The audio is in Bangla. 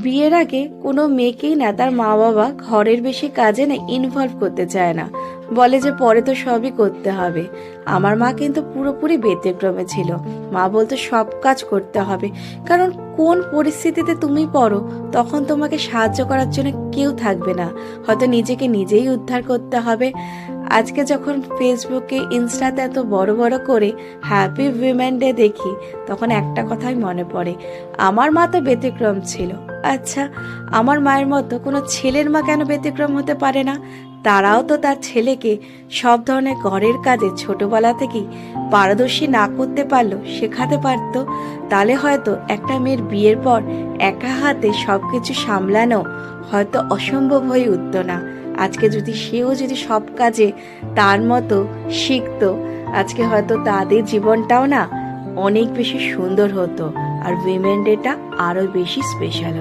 বিয়ের আগে কোনো মেয়েকেই না তার মা বাবা ঘরের বেশি কাজে না ইনভলভ করতে চায় না, বলে যে পরে তো সবই করতে হবে। আমার মা কিন্তু পুরোপুরি ব্যতিক্রমে ছিল। মা বলতো সব কাজ করতে হবে, কারণ কোন পরিস্থিতিতে তুমি পড়ো তখন তোমাকে সাহায্য করার জন্য কেউ থাকবে না, হয়তো নিজেকে নিজেই উদ্ধার করতে হবে। আজকে যখন ফেসবুকে ইনস্টাতে এত বড় বড় করে হ্যাপি উইমেন ডে দেখি, তখন একটা কথাই মনে পড়ে, আমার মা তো ব্যতিক্রম ছিল। আচ্ছা, আমার মায়ের মতো কোনো ছেলের মা কেন ব্যতিক্রম হতে পারে না? তারাও তো তার ছেলেকে সব ধরনের ঘরের কাজে ছোটবেলা থেকেই পারদর্শী না করতে পারলো শেখাতে পারতো। তাহলে হয়তো একটা মেয়ের বিয়ের পর একা হাতে সবকিছু সামলানো হয়তো অসম্ভব হয়ে উঠতো না। আজকে সেও যদি সব কাজে তার মতো শিখতো, আজকে হয়তো তাদের জীবনটাও না অনেক বেশি সুন্দর হতো, আর উইমেন ডেটা আরো বেশি স্পেশাল হতো।